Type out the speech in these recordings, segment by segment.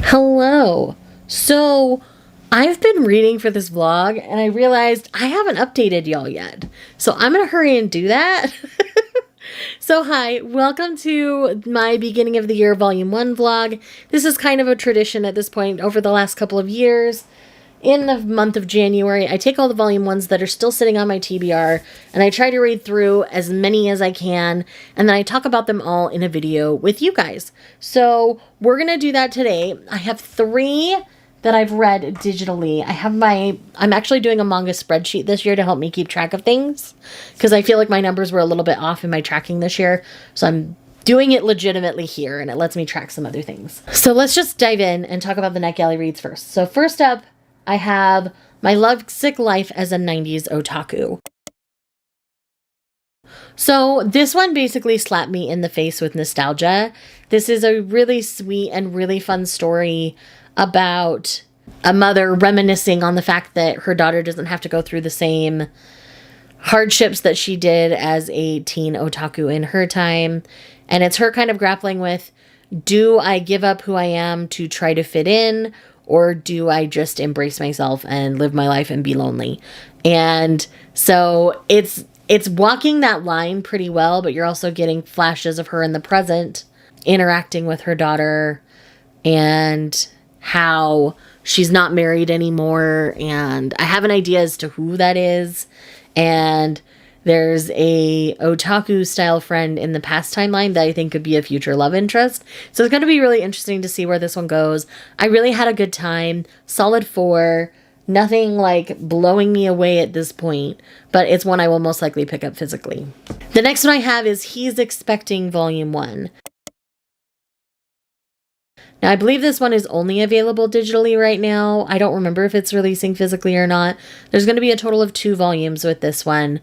Hello. So I've been reading for this vlog and I realized I haven't updated y'all yet. So I'm going to hurry and do that. So hi, welcome to my beginning of the year volume 1 vlog. This is kind of a tradition at this point over the last couple of years. In the month of January, I take all the volume 1s that are still sitting on my TBR and I try to read through as many as I can, and then I talk about them all in a video with you guys. So we're going to do that today. I have 3 that I've read digitally. I'm actually doing a manga spreadsheet this year to help me keep track of things because I feel like my numbers were a little bit off in my tracking this year. So I'm doing it legitimately here and it lets me track some other things. So let's just dive in and talk about the NetGalley reads first. So first up, I have My Lovesick Life as a 90s Otaku. So this one basically slapped me in the face with nostalgia. This is a really sweet and really fun story about a mother reminiscing on the fact that her daughter doesn't have to go through the same hardships that she did as a teen otaku in her time. And it's her kind of grappling with, do I give up who I am to try to fit in? Or do I just embrace myself and live my life and be lonely? And so it's walking that line pretty well, but you're also getting flashes of her in the present interacting with her daughter and how she's not married anymore. And I have an idea as to who that is. And there's a otaku style friend in the past timeline that I think could be a future love interest. So it's going to be really interesting to see where this one goes. I really had a good time. Solid 4. Nothing like blowing me away at this point, but it's one I will most likely pick up physically. The next one I have is He's Expecting Volume 1. Now, I believe this one is only available digitally right now. I don't remember if it's releasing physically or not. There's going to be a total of 2 volumes with this one.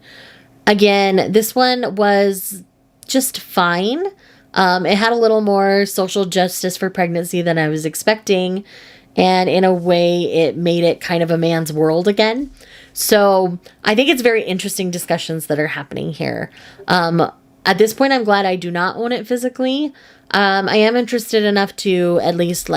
Again, this one was just fine. It had a little more social justice for pregnancy than I was expecting. And in a way, it made it kind of a man's world again. So I think it's very interesting discussions that are happening here. At this point, I'm glad I do not own it physically. I am interested enough to at least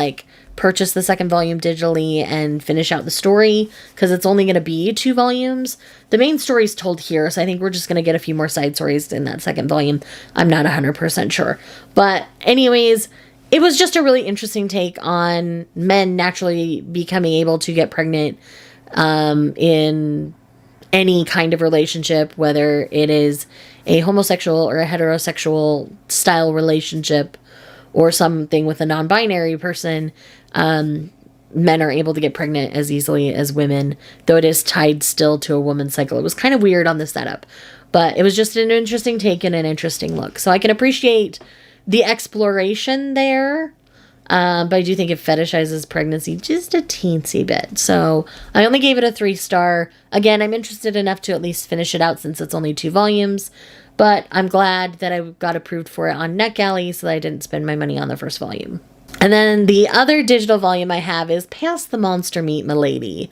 purchase the second volume digitally and finish out the story because it's only going to be 2 volumes. The main story is told here, so I think we're just going to get a few more side stories in that second volume. I'm not 100% sure. But anyways, it was just a really interesting take on men naturally becoming able to get pregnant in any kind of relationship, whether it is a homosexual or a heterosexual style relationship or something with a non-binary person. Men are able to get pregnant as easily as women, though it is tied still to a woman's cycle. It was kind of weird on the setup, but it was just an interesting take and an interesting look. So I can appreciate the exploration there, but I do think it fetishizes pregnancy just a teensy bit. So I only gave it a 3-star. Again, I'm interested enough to at least finish it out since it's only 2 volumes, but I'm glad that I got approved for it on NetGalley so that I didn't spend my money on the first volume. And then the other digital volume I have is Past the Monster Meet Milady.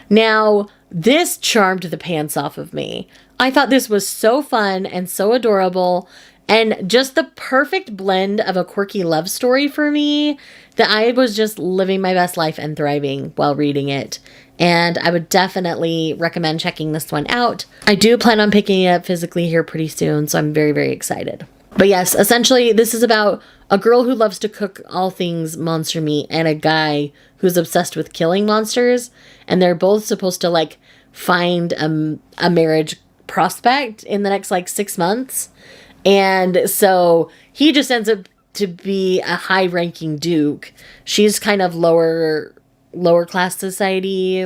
Now, this charmed the pants off of me. I thought this was so fun and so adorable and just the perfect blend of a quirky love story for me that I was just living my best life and thriving while reading it. And I would definitely recommend checking this one out. I do plan on picking it up physically here pretty soon, so I'm very, very excited. But yes, essentially, this is about a girl who loves to cook all things monster meat and a guy who's obsessed with killing monsters. And they're both supposed to, find a marriage prospect in the next, 6 months. And so he just ends up to be a high-ranking duke. She's kind of lower class society,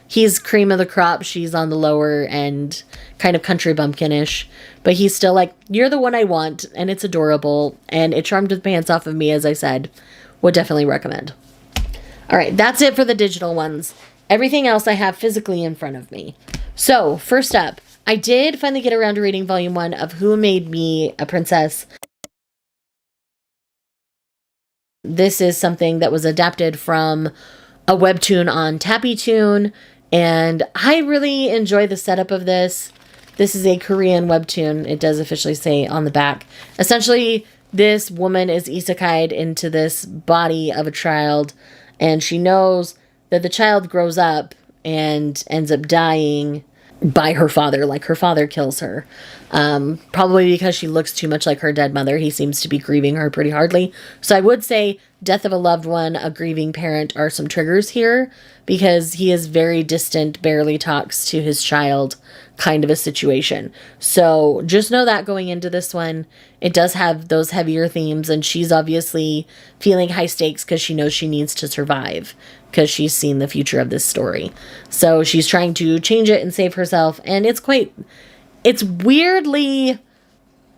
he's cream of the crop, she's on the lower end, kind of country bumpkinish, but he's still you're the one I want, and it's adorable, and it charmed the pants off of me, as I said. Would definitely recommend. All right, that's it for the digital ones. Everything else I have physically in front of me. So, first up, I did finally get around to reading volume 1 of Who Made Me a Princess. This is something that was adapted from a webtoon on TappyToon, and I really enjoy the setup of this. This is a Korean webtoon, it does officially say on the back. Essentially, this woman is isekai'd into this body of a child, and she knows that the child grows up and ends up dying by her father. Like, her father kills her. Probably because she looks too much like her dead mother. He seems to be grieving her pretty hardly. So I would say death of a loved one, a grieving parent are some triggers here, because he is very distant, barely talks to his child kind of a situation. So just know that going into this one, it does have those heavier themes, and she's obviously feeling high stakes because she knows she needs to survive, because she's seen the future of this story. So she's trying to change it and save herself, and it's weirdly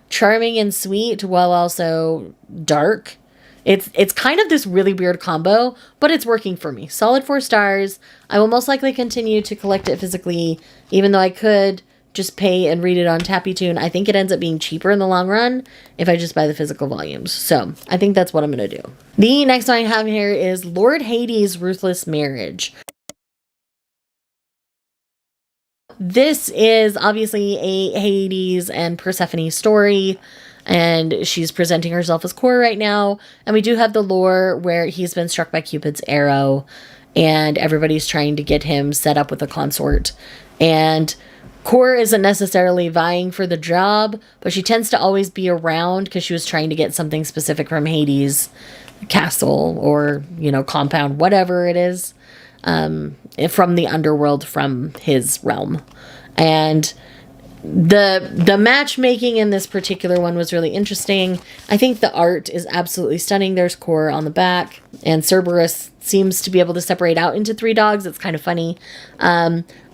charming and sweet while also dark. It's kind of this really weird combo, but it's working for me. Solid 4 stars. I will most likely continue to collect it physically, even though I could just pay and read it on TappyToon. I think it ends up being cheaper in the long run if I just buy the physical volumes. So I think that's what I'm going to do. The next one I have here is Lord Hades' Ruthless Marriage. This is obviously a Hades and Persephone story, and she's presenting herself as Core right now. And we do have the lore where he's been struck by Cupid's arrow, and everybody's trying to get him set up with a consort. And Core isn't necessarily vying for the job, but she tends to always be around because she was trying to get something specific from Hades' castle or, compound, whatever it is, from the underworld, from his realm. And the matchmaking in this particular one was really interesting. I think the art is absolutely stunning. There's Core on the back, and Cerberus seems to be able to separate out into 3 dogs. It's kind of funny.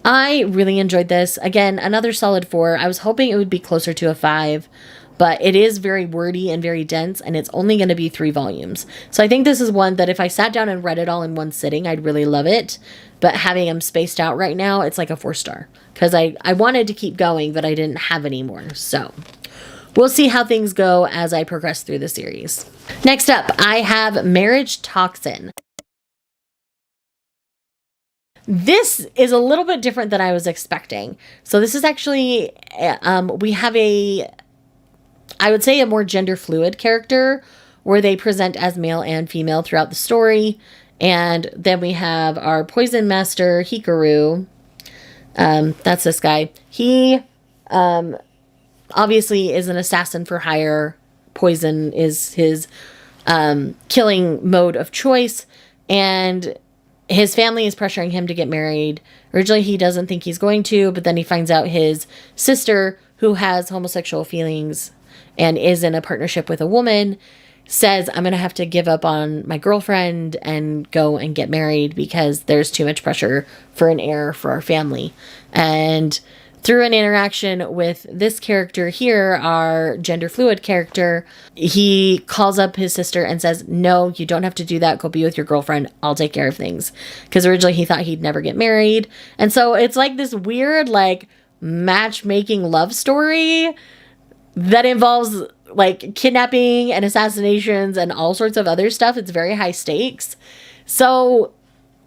I really enjoyed this. Again, another solid 4. I was hoping it would be closer to a 5, but it is very wordy and very dense, and it's only going to be 3 volumes. So I think this is one that if I sat down and read it all in one sitting, I'd really love it. But having them spaced out right now, it's like a 4 star. Because I wanted to keep going, but I didn't have any more. So we'll see how things go as I progress through the series. Next up, I have Marriage Toxin. This is a little bit different than I was expecting. So this is actually, we have I would say a more gender fluid character where they present as male and female throughout the story. And then we have our poison master, Hikaru. That's this guy. He obviously is an assassin for hire. Poison is his killing mode of choice. And his family is pressuring him to get married. Originally, he doesn't think he's going to, but then he finds out his sister, who has homosexual feelings and is in a partnership with a woman, says, I'm going to have to give up on my girlfriend and go and get married because there's too much pressure for an heir for our family. And through an interaction with this character here, our gender fluid character, he calls up his sister and says, no, you don't have to do that. Go be with your girlfriend. I'll take care of things. Because originally he thought he'd never get married. And so it's like this weird, matchmaking love story that involves kidnapping and assassinations and all sorts of other stuff. It's very high stakes. So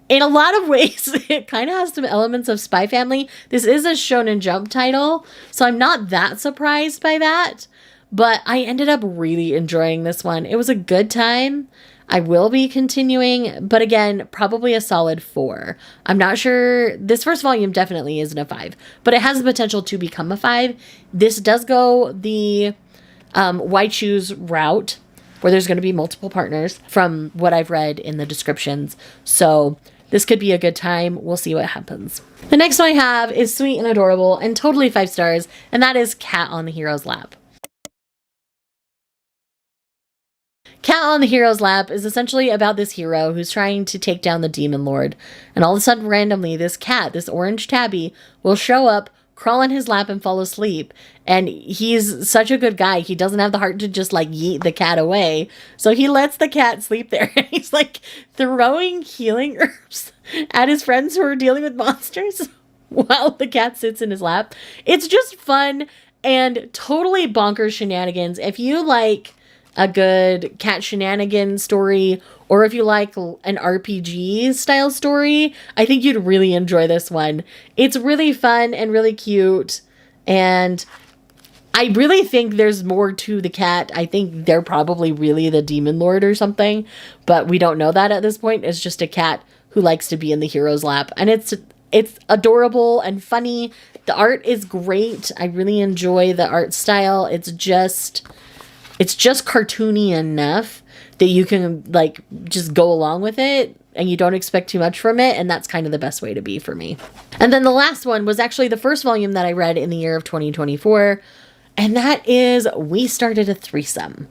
in a lot of ways, it kind of has some elements of Spy Family. This is a Shonen Jump title, so I'm not that surprised by that. But I ended up really enjoying this one. It was a good time. I will be continuing, but again, probably a solid 4. I'm not sure. This first volume definitely isn't a 5, but it has the potential to become a 5. This does go the Why Choose route, where there's going to be multiple partners from what I've read in the descriptions. So this could be a good time. We'll see what happens. The next one I have is sweet and adorable and totally 5 stars, and that is Cat on the Hero's Lap. Cat on the Hero's Lap is essentially about this hero who's trying to take down the Demon Lord. And all of a sudden, randomly, this cat, this orange tabby, will show up, crawl on his lap, and fall asleep. And he's such a good guy. He doesn't have the heart to just yeet the cat away. So he lets the cat sleep there. And he's throwing healing herbs at his friends who are dealing with monsters while the cat sits in his lap. It's just fun and totally bonkers shenanigans. If you like a good cat shenanigan story, or if you like an RPG style story, I think you'd really enjoy this one. It's really fun and really cute, and I really think there's more to the cat. I think they're probably really the demon lord or something, but we don't know that at this point. It's just a cat who likes to be in the hero's lap, and it's adorable and funny. The art is great. I really enjoy the art style. It's just cartoony enough that you can like just go along with it and you don't expect too much from it, and that's kind of the best way to be for me. And then the last one was actually the first volume that I read in the year of 2024, and that is We Started a Threesome.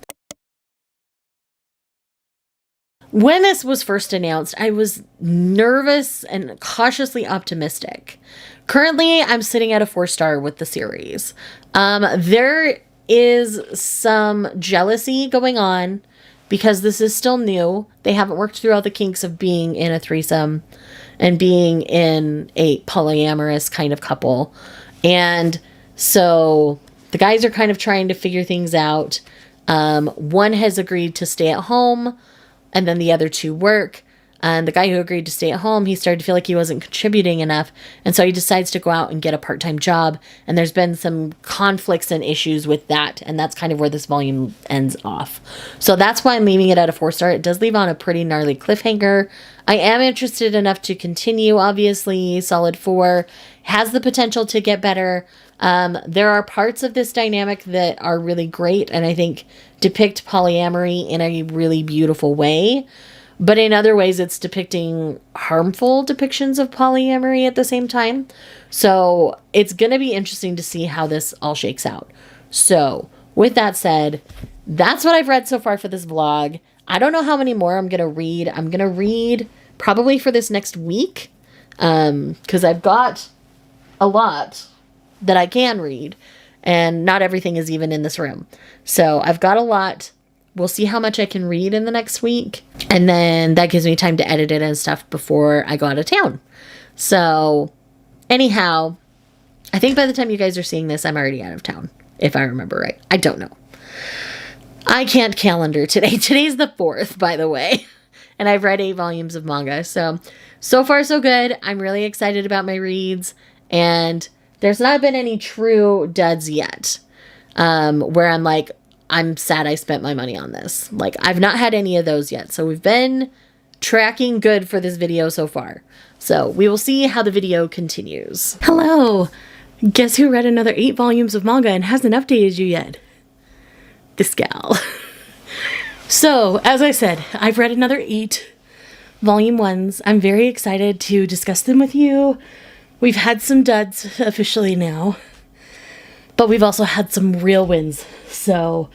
When this was first announced, I was nervous and cautiously optimistic. Currently, I'm sitting at a 4-star with the series. There is some jealousy going on because this is still new. They haven't worked through all the kinks of being in a threesome and being in a polyamorous kind of couple. And so the guys are kind of trying to figure things out. One has agreed to stay at home, and then the other two work. And the guy who agreed to stay at home, he started to feel like he wasn't contributing enough. And so he decides to go out and get a part-time job. And there's been some conflicts and issues with that. And that's kind of where this volume ends off. So that's why I'm leaving it at a 4-star. It does leave on a pretty gnarly cliffhanger. I am interested enough to continue, obviously. Solid 4. Has the potential to get better. There are parts of this dynamic that are really great and I think depict polyamory in a really beautiful way. But in other ways, it's depicting harmful depictions of polyamory at the same time. So it's going to be interesting to see how this all shakes out. So with that said, that's what I've read so far for this vlog. I don't know how many more I'm going to read. I'm going to read probably for this next week because I've got a lot that I can read. And not everything is even in this room. So I've got a lot. We'll see how much I can read in the next week. And then that gives me time to edit it and stuff before I go out of town. So anyhow, I think by the time you guys are seeing this, I'm already out of town. If I remember right. I don't know. I can't calendar today. Today's the 4th, by the way. And I've read 8 volumes of manga. So far so good. I'm really excited about my reads. And there's not been any true duds yet. Where I'm like, I'm sad I spent my money on this. Like, I've not had any of those yet. So we've been tracking good for this video so far. So we will see how the video continues. Hello! Guess who read another 8 volumes of manga and hasn't updated you yet? This gal. So, as I said, I've read another 8 volume 1s. I'm very excited to discuss them with you. We've had some duds officially now. But we've also had some real wins. So,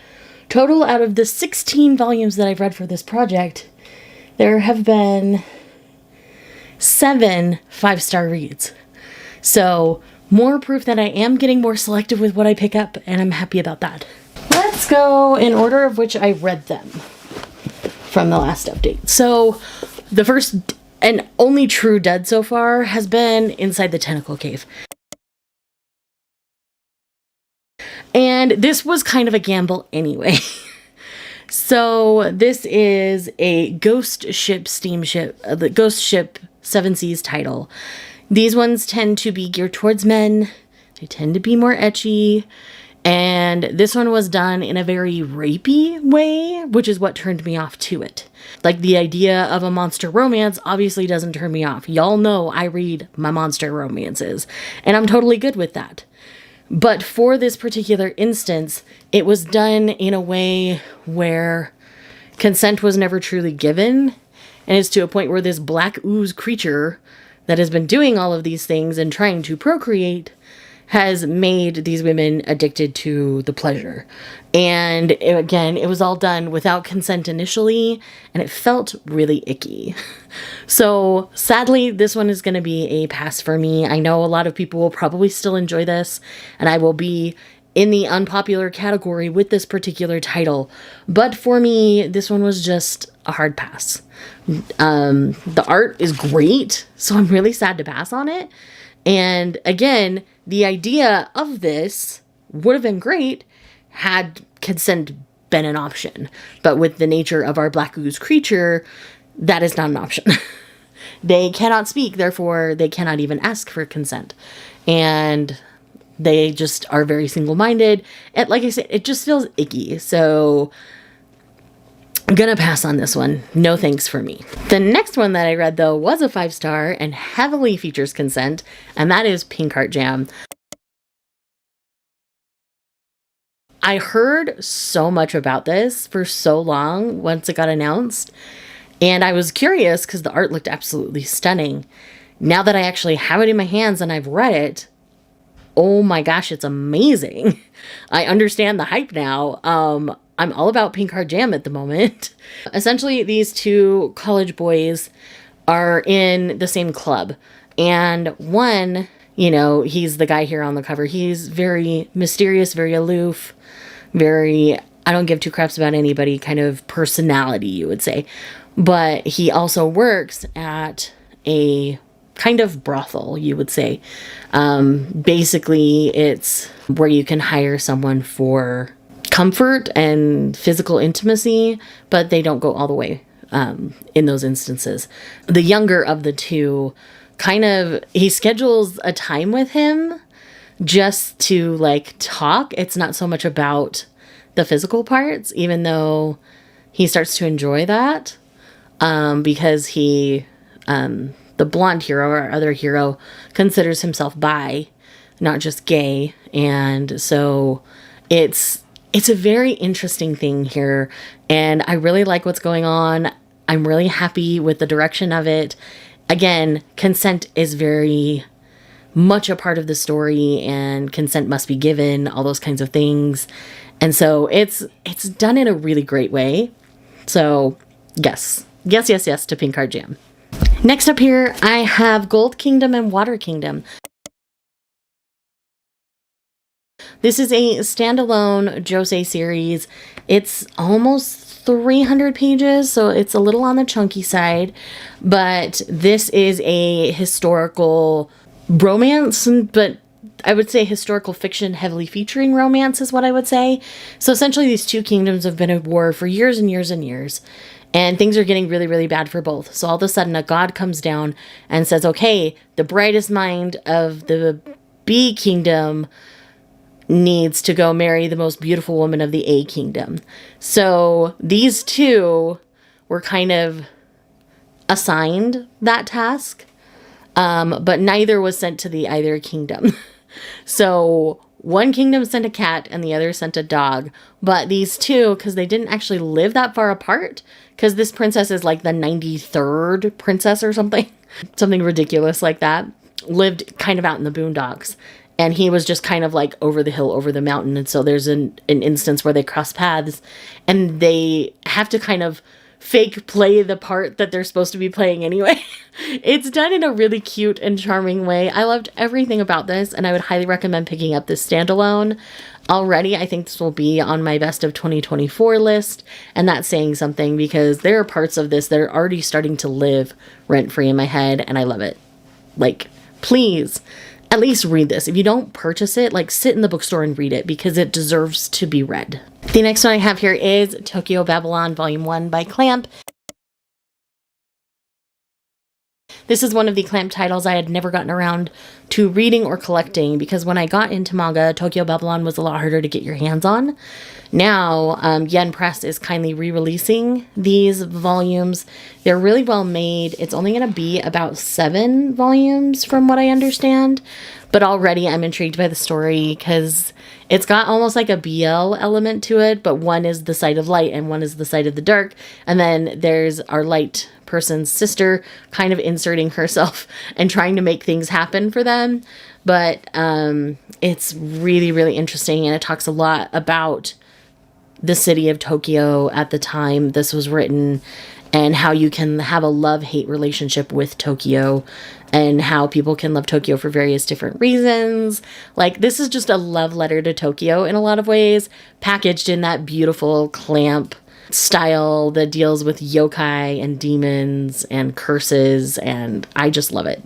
total out of the 16 volumes that I've read for this project, there have been 7 5-star reads. So, more proof that I am getting more selective with what I pick up, and I'm happy about that. Let's go in order of which I read them from the last update. So, the first and only true dud so far has been Inside the Tentacle Cave. And this was kind of a gamble anyway. So this is a ghost ship steamship, the ghost ship 7 Seas title. These ones tend to be geared towards men. They tend to be more ecchi. And this one was done in a very rapey way, which is what turned me off to it. Like, the idea of a monster romance obviously doesn't turn me off. Y'all know I read my monster romances, and I'm totally good with that. But for this particular instance, it was done in a way where consent was never truly given. And it's to a point where this black ooze creature that has been doing all of these things and trying to procreate has made these women addicted to the pleasure. And again, it was all done without consent initially, and it felt really icky. So sadly, this one is going to be a pass for me. I know a lot of people will probably still enjoy this, and I will be in the unpopular category with this particular title. But for me, this one was just a hard pass. The art is great, so I'm really sad to pass on it. And again, the idea of this would have been great had consent been an option. But with the nature of our black ooze creature, that is not an option. They cannot speak, therefore they cannot even ask for consent. And They just are very single-minded. And like I said, it just feels icky. So I'm gonna pass on this one. No thanks for me. The next one that I read, though, was a 5-star and heavily features consent, and that is Pink Heart Jam. I heard so much about this for so long once it got announced, and I was curious because the art looked absolutely stunning. Now that I actually have it in my hands and I've read it, oh my gosh, it's amazing. I understand the hype now. I'm all about Pink Heart Jam at the moment. Essentially, these two college boys are in the same club. And one, you know, he's the guy here on the cover. He's very mysterious, very aloof, very, I don't give two craps about anybody kind of personality, you would say. But he also works at a kind of brothel, you would say. Basically, it's where you can hire someone for comfort and physical intimacy, but they don't go all the way in those instances. The younger of the two he schedules a time with him just to like talk. It's not so much about the physical parts, even though he starts to enjoy that because he, the blonde hero, our other hero, considers himself bi, not just gay. And so it's a very interesting thing here, and I really like what's going on. I'm really happy with the direction of it. Again, consent is very much a part of the story, and consent must be given, all those kinds of things. And so it's done in a really great way. So yes to Pink Heart Jam. Next up here, I have Gold Kingdom and Water Kingdom. This is a standalone josei series. It's almost 300 pages, so it's a little on the chunky side. But this is a historical romance, but I would say historical fiction heavily featuring romance is what I would say. So essentially these two kingdoms have been at war for years and years and years. And things are getting really, really bad for both. So all of a sudden a god comes down and says, okay, the brightest mind of the B kingdom needs to go marry the most beautiful woman of the A kingdom. So these two were kind of assigned that task, but neither was sent to the either kingdom. So one kingdom sent a cat and the other sent a dog. But these two, because they didn't actually live that far apart, because this princess is like the 93rd princess or something, something ridiculous like that, lived kind of out in the boondocks. And he was just kind of like over the hill, over the mountain. And so there's an instance where they cross paths and they have to kind of fake play the part that they're supposed to be playing anyway. It's done in a really cute and charming way. I loved everything about this, and I would highly recommend picking up this standalone. Already, I think this will be on my best of 2024 list, and that's saying something because there are parts of this that are already starting to live rent-free in my head, and I love it. Like, please, at least read this. If you don't purchase it, like, sit in the bookstore and read it because it deserves to be read. The next one I have here is Tokyo Babylon Volume 1 by Clamp. This is one of the Clamp titles I had never gotten around to reading or collecting because when I got into manga, Tokyo Babylon was a lot harder to get your hands on. Now, Yen Press is kindly re-releasing these volumes. They're really well made. It's only going to be about 7 volumes from what I understand. But already I'm intrigued by the story because it's got almost like a BL element to it, but one is the side of light and one is the side of the dark. And then there's our light person's sister kind of inserting herself and trying to make things happen for them. But it's really, really interesting, and it talks a lot about the city of Tokyo at the time this was written and how you can have a love-hate relationship with Tokyo and how people can love Tokyo for various different reasons. Like, this is just a love letter to Tokyo in a lot of ways, packaged in that beautiful Clamp style that deals with yokai and demons and curses, and I just love it.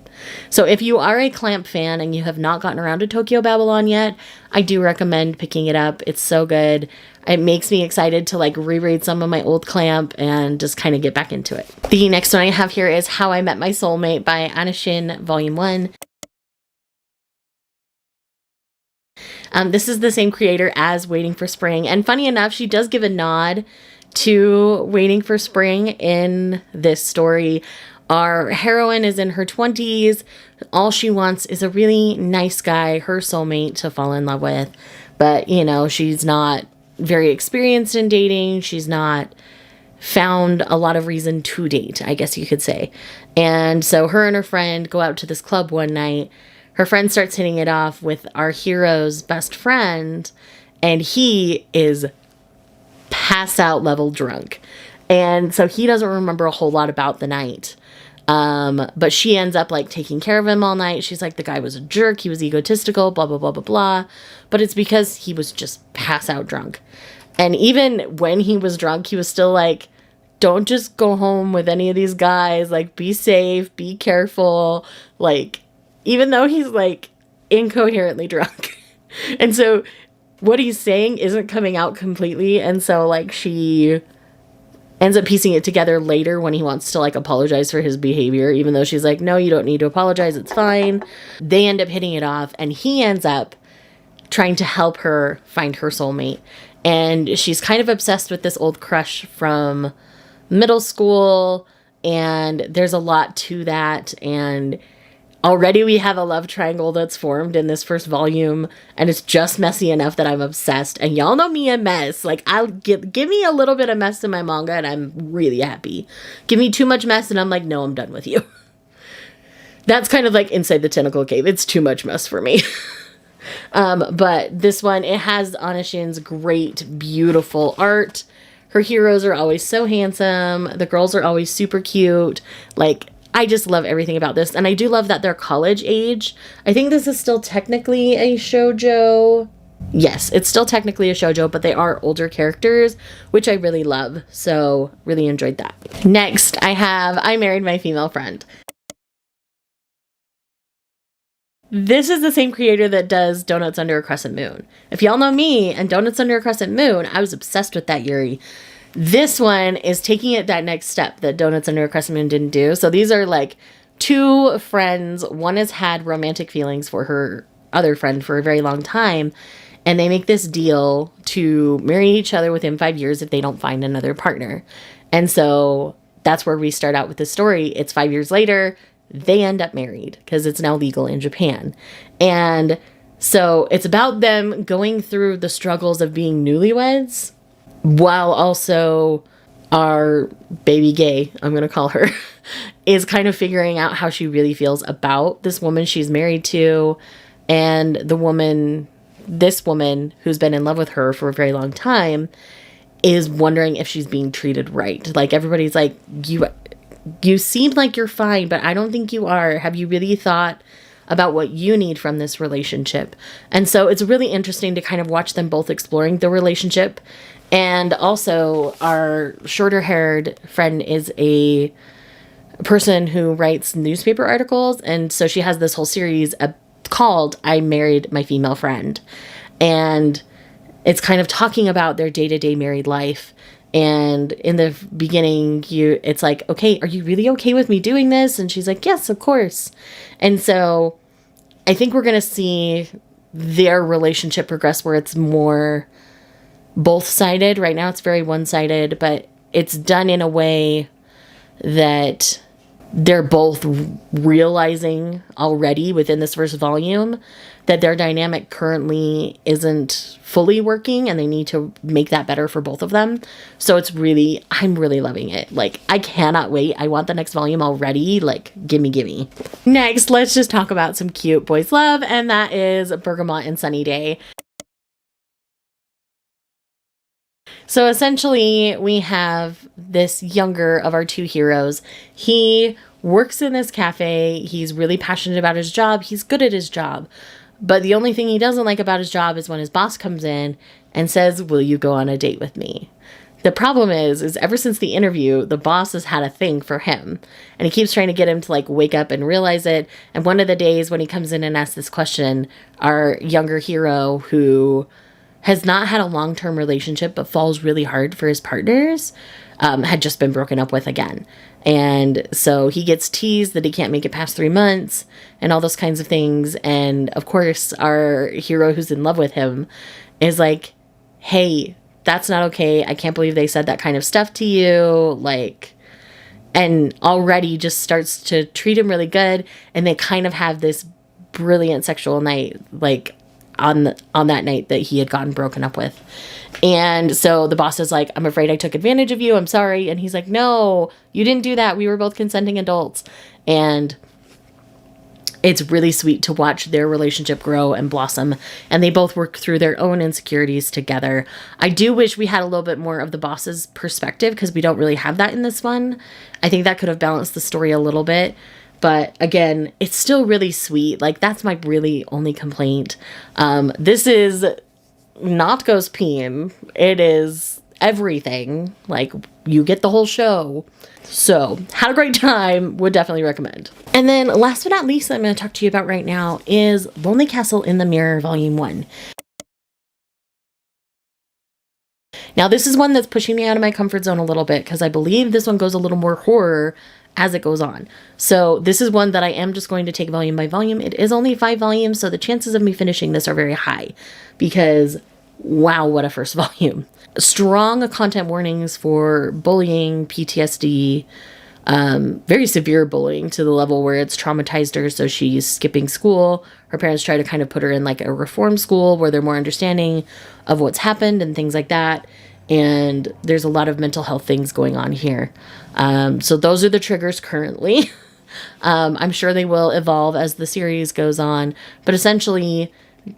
So if you are a Clamp fan and you have not gotten around to Tokyo Babylon yet, I do recommend picking it up. It's so good. It makes me excited to like reread some of my old Clamp and just kind of get back into it. The next one I have here is How I Met My Soulmate by Anashin Volume 1. This is the same creator as Waiting for Spring. And funny enough, she does give a nod to Waiting for Spring in this story. Our heroine is in her 20s. All she wants is a really nice guy, her soulmate, to fall in love with. But, you know, she's not very experienced in dating. She's not found a lot of reason to date, I guess you could say. And so her and her friend go out to this club one night. Her friend starts hitting it off with our hero's best friend, and he is pass out level drunk. And so he doesn't remember a whole lot about the night. But she ends up like taking care of him all night. She's like, the guy was a jerk. He was egotistical, blah, blah, blah, blah, blah. But it's because he was just pass out drunk. And even when he was drunk, he was still like, don't just go home with any of these guys. Like, be safe, be careful. Like, even though he's like incoherently drunk. And so what he's saying isn't coming out completely. And so like she ends up piecing it together later when he wants to like apologize for his behavior, even though she's like, no, you don't need to apologize. It's fine. They end up hitting it off, and he ends up trying to help her find her soulmate. And she's kind of obsessed with this old crush from middle school, and there's a lot to that. And already we have a love triangle that's formed in this first volume, and it's just messy enough that I'm obsessed. And y'all know me a mess. Like, I'll give me a little bit of mess in my manga and I'm really happy. Give me too much mess and I'm like, no, I'm done with you. That's kind of like inside the Tentacle cave. It's too much mess for me. But this one, it has Anashin's great, beautiful art. Her heroes are always so handsome. The girls are always super cute. Like, I just love everything about this. And I do love that they're college age. I think this is still technically a shoujo. Yes, it's still technically a shoujo, but they are older characters, which I really love. So really enjoyed that. Next, I have I Married My Female Friend. This is the same creator that does Donuts Under a Crescent Moon. If y'all know me and Donuts Under a Crescent Moon, I was obsessed with that Yuri. This one is taking it that next step that Donuts Under a Crescent Moon didn't do. So these are like two friends. One has had romantic feelings for her other friend for a very long time. And they make this deal to marry each other within 5 years if they don't find another partner. And so that's where we start out with the story. It's 5 years later. They end up married because it's now legal in Japan. And so it's about them going through the struggles of being newlyweds, while also our baby gay, I'm going to call her, is kind of figuring out how she really feels about this woman she's married to. And this woman who's been in love with her for a very long time is wondering if she's being treated right. Like, everybody's like, you seem like you're fine, but I don't think you are. Have you really thought about what you need from this relationship? And so it's really interesting to kind of watch them both exploring the relationship. And also, our shorter-haired friend is a person who writes newspaper articles. And so she has this whole series called I Married My Female Friend. And it's kind of talking about their day-to-day married life. And in the beginning, it's like, okay, are you really okay with me doing this? And she's like, yes, of course. And so I think we're going to see their relationship progress where it's more both-sided. Right now it's very one-sided, but it's done in a way that they're both realizing already within this first volume that their dynamic currently isn't fully working, and they need to make that better for both of them. So I'm really loving it. Like, I cannot wait. I want the next volume already. Like, gimme. Next, let's just talk about some cute boys love, and that is Bergamot and Sunny Day. So essentially, we have this younger of our two heroes. He works in this cafe. He's really passionate about his job. He's good at his job. But the only thing he doesn't like about his job is when his boss comes in and says, will you go on a date with me? The problem is ever since the interview, the boss has had a thing for him. And he keeps trying to get him to like wake up and realize it. And one of the days when he comes in and asks this question, our younger hero, who has not had a long-term relationship but falls really hard for his partners, had just been broken up with again. And so he gets teased that he can't make it past 3 months and all those kinds of things. And of course, our hero who's in love with him is like, hey, that's not okay. I can't believe they said that kind of stuff to you. Like, and already just starts to treat him really good. And they kind of have this brilliant sexual night, like on that night that he had gotten broken up with. And so the boss is like, I'm afraid I took advantage of you. I'm sorry. And he's like, no, you didn't do that. We were both consenting adults. And it's really sweet to watch their relationship grow and blossom. And they both work through their own insecurities together. I do wish we had a little bit more of the boss's perspective, because we don't really have that in this one. I think that could have balanced the story a little bit. But again, it's still really sweet. Like, that's my really only complaint. This is not ghost peen. It is everything. Like, you get the whole show. So, had a great time. Would definitely recommend. And then last but not least, I'm going to talk to you about right now is Lonely Castle in the Mirror Volume 1. Now, this is one that's pushing me out of my comfort zone a little bit, because I believe this one goes a little more horror as it goes on. So this is one that I am just going to take volume by volume. It is only 5 volumes, so the chances of me finishing this are very high, because wow, what a first volume. Strong content warnings for bullying, PTSD, very severe bullying to the level where it's traumatized her, so she's skipping school. Her parents try to kind of put her in like a reform school where they're more understanding of what's happened and things like that. And there's a lot of mental health things going on here. So those are the triggers currently. I'm sure they will evolve as the series goes on. But essentially,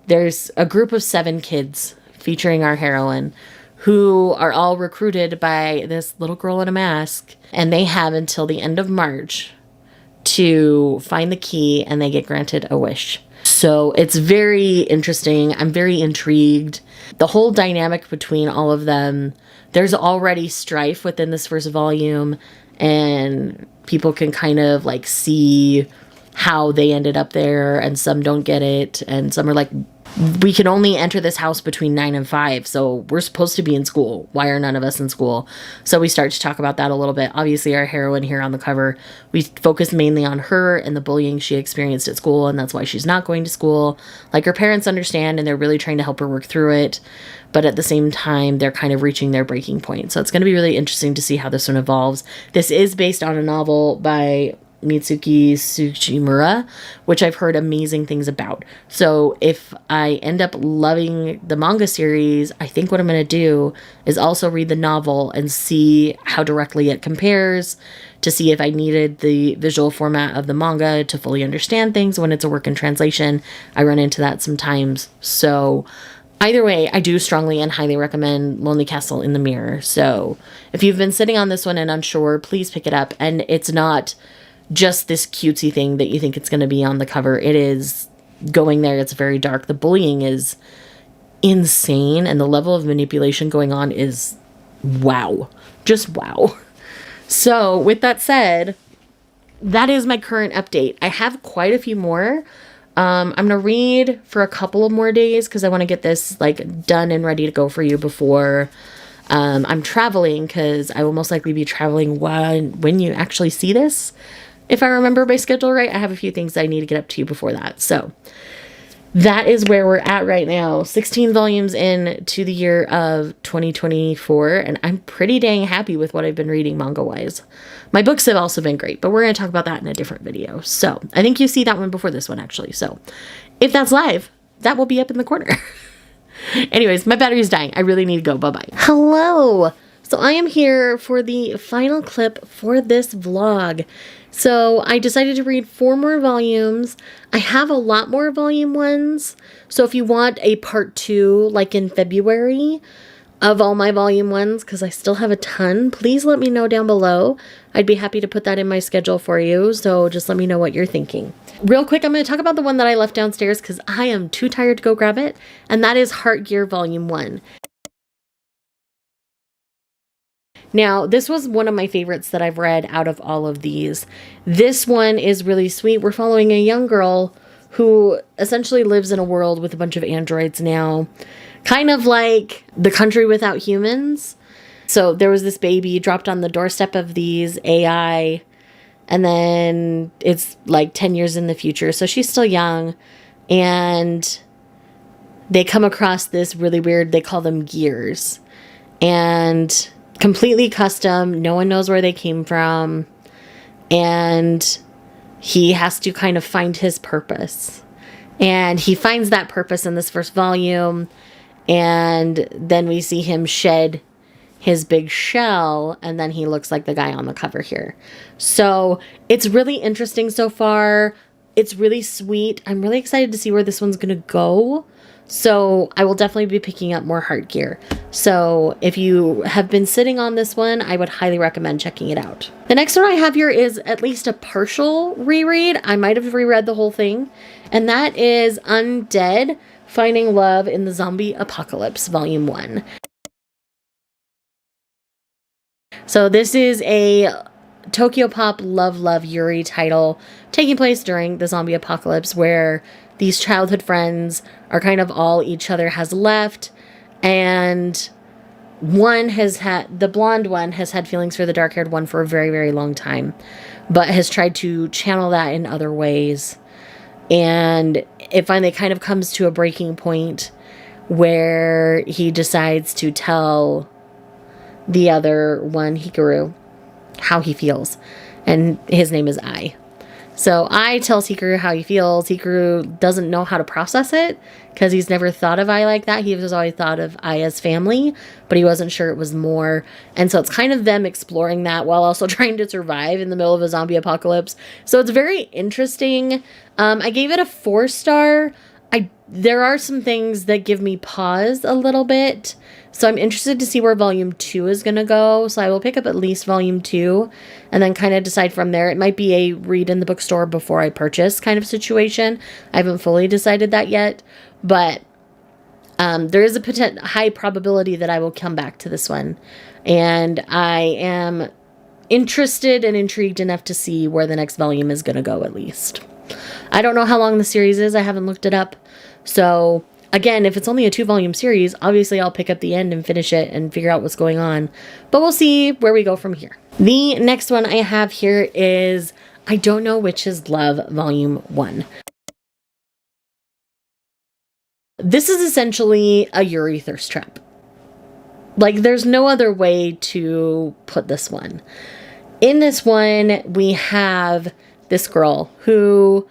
there's a group of 7 kids featuring our heroine who are all recruited by this little girl in a mask. And they have until the end of March to find the key, and they get granted a wish. So it's very interesting. I'm very intrigued. The whole dynamic between all of them, there's already strife within this first volume, and people can kind of like see how they ended up there, and some don't get it, and some are like, we can only enter this house between 9 and 5, so we're supposed to be in school. Why are none of us in school? So we start to talk about that a little bit. Obviously, our heroine here on the cover, we focus mainly on her and the bullying she experienced at school, and that's why she's not going to school. Like, her parents understand, and they're really trying to help her work through it, but at the same time, they're kind of reaching their breaking point. So it's going to be really interesting to see how this one evolves. This is based on a novel by Mitsuki Tsuchimura, which I've heard amazing things about. So if I end up loving the manga series, I think what I'm going to do is also read the novel and see how directly it compares, to see if I needed the visual format of the manga to fully understand things when it's a work in translation. I run into that sometimes. So either way, I do strongly and highly recommend Lonely Castle in the Mirror. So if you've been sitting on this one and unsure, please pick it up. And it's not just this cutesy thing that you think it's going to be on the cover. It is going there. It's very dark. The bullying is insane, and the level of manipulation going on is wow. Just wow. So with that said, that is my current update. I have quite a few more. I'm going to read for a couple of more days, because I want to get this like done and ready to go for you before I'm traveling, because I will most likely be traveling when you actually see this. If I remember my schedule right, I have a few things I need to get up to you before that. So that is where we're at right now. 16 volumes in to the year of 2024. And I'm pretty dang happy with what I've been reading manga-wise. My books have also been great, but we're going to talk about that in a different video. So I think you see that one before this one, actually. So if that's live, that will be up in the corner. Anyways, my battery's dying. I really need to go. Bye-bye. Hello. So I am here for the final clip for this vlog. So I decided to read 4 more volumes. I have a lot more volume 1s. So if you want a part 2, like in February, of all my volume 1s, because I still have a ton, please let me know down below. I'd be happy to put that in my schedule for you. So just let me know what you're thinking. Real quick, I'm going to talk about the one that I left downstairs because I am too tired to go grab it. And that is Heart Gear Volume 1. Now, this was one of my favorites that I've read out of all of these. This one is really sweet. We're following a young girl who essentially lives in a world with a bunch of androids now. Kind of like The Country Without Humans. So there was this baby dropped on the doorstep of these AI, and then it's like 10 years in the future. So she's still young, and they come across this really weird, they call them gears, and completely custom. No one knows where they came from. And he has to kind of find his purpose. And he finds that purpose in this first volume. And then we see him shed his big shell, and then he looks like the guy on the cover here. So it's really interesting so far. It's really sweet. I'm really excited to see where this one's going to go. So I will definitely be picking up more Heart Gear. So if you have been sitting on this one, I would highly recommend checking it out. The next one I have here is at least a partial reread. I might have reread the whole thing. And that is Undead, Finding Love in the Zombie Apocalypse, Volume 1. So this is a Tokyo Pop Love Yuri title taking place during the zombie apocalypse, where these childhood friends are kind of all each other has left, and the blonde one has had feelings for the dark-haired one for a very, very long time, but has tried to channel that in other ways. And it finally kind of comes to a breaking point where he decides to tell the other one, Hikaru, how he feels. And his name is I. So I tells Hikaru how he feels. Hikaru doesn't know how to process it because he's never thought of I like that. He has always thought of I as family, but he wasn't sure it was more. And so it's kind of them exploring that while also trying to survive in the middle of a zombie apocalypse. So it's very interesting. I gave it a 4-star. There are some things that give me pause a little bit. So I'm interested to see where Volume 2 is going to go. So I will pick up at least Volume 2 and then kind of decide from there. It might be a read in the bookstore before I purchase kind of situation. I haven't fully decided that yet. But there is a high probability that I will come back to this one. And I am interested and intrigued enough to see where the next volume is going to go at least. I don't know how long the series is. I haven't looked it up. So again, if it's only a 2-volume series, obviously I'll pick up the end and finish it and figure out what's going on. But we'll see where we go from here. The next one I have here is I Don't Know Which Is Love, Volume 1. This is essentially a Yuri thirst trap. Like, there's no other way to put this one. In this one, we have this girl who,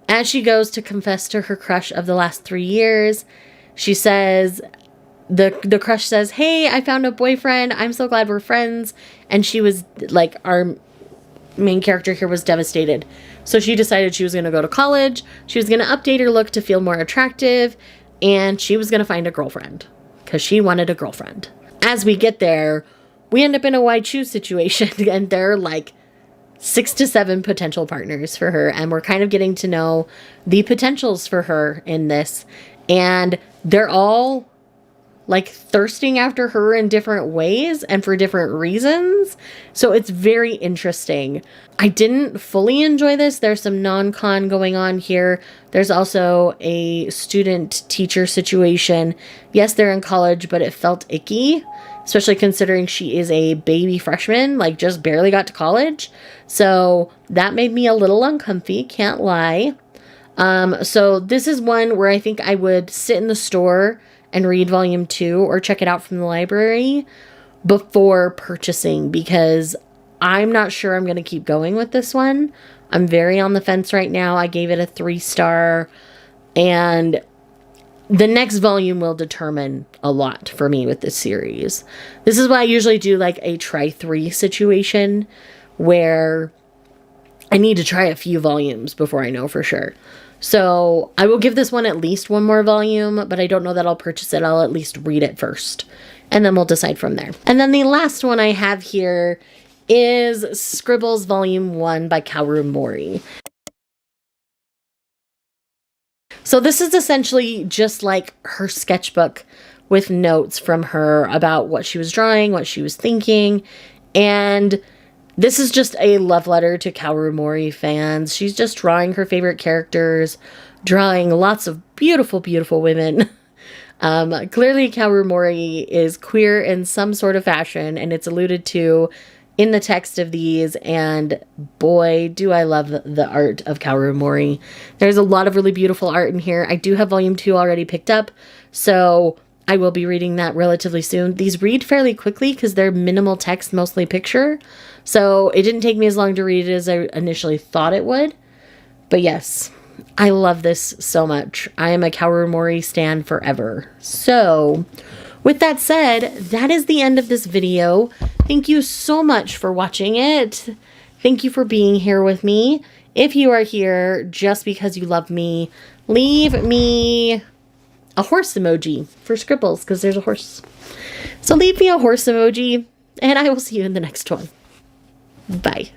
as she goes to confess to her crush of the last 3 years, she says, the crush says, "Hey, I found a boyfriend. I'm so glad we're friends." And she was like, our main character here was devastated. So she decided she was going to go to college. She was going to update her look to feel more attractive. And she was going to find a girlfriend because she wanted a girlfriend. As we get there, we end up in a wide shoes situation. And there are like 6 to 7 potential partners for her. And we're kind of getting to know the potentials for her in this. And they're all like thirsting after her in different ways and for different reasons. So it's very interesting. I didn't fully enjoy this. There's some non-con going on here. There's also a student-teacher situation. Yes, they're in college, but it felt icky, especially considering she is a baby freshman, like just barely got to college. So that made me a little uncomfy, can't lie. So this is one where I think I would sit in the store and read volume 2 or check it out from the library before purchasing, because I'm not sure I'm going to keep going with this one. I'm very on the fence right now. I gave it a 3-star, and the next volume will determine a lot for me with this series. This is why I usually do like a try 3 situation where I need to try a few volumes before I know for sure. So I will give this one at least 1 more volume, but I don't know that I'll purchase it. I'll at least read it first, and then we'll decide from there. And then the last one I have here is Scribbles Volume 1 by Kaoru Mori. So this is essentially just like her sketchbook with notes from her about what she was drawing, what she was thinking, and this is just a love letter to Kaoru Mori fans. She's just drawing her favorite characters, drawing lots of beautiful, beautiful women. Clearly, Kaoru Mori is queer in some sort of fashion, and it's alluded to in the text of these, and boy, do I love the art of Kaoru Mori. There's a lot of really beautiful art in here. I do have volume 2 already picked up, so I will be reading that relatively soon. These read fairly quickly because they're minimal text, mostly picture, so it didn't take me as long to read it as I initially thought it would. But yes, I love this so much. I am a Kaoru Mori stan forever. So, with that said, that is the end of this video. Thank you so much for watching it. Thank you for being here with me. If you are here just because you love me, leave me a horse emoji for Scribbles, because there's a horse. So leave me a horse emoji, and I will see you in the next one. Bye.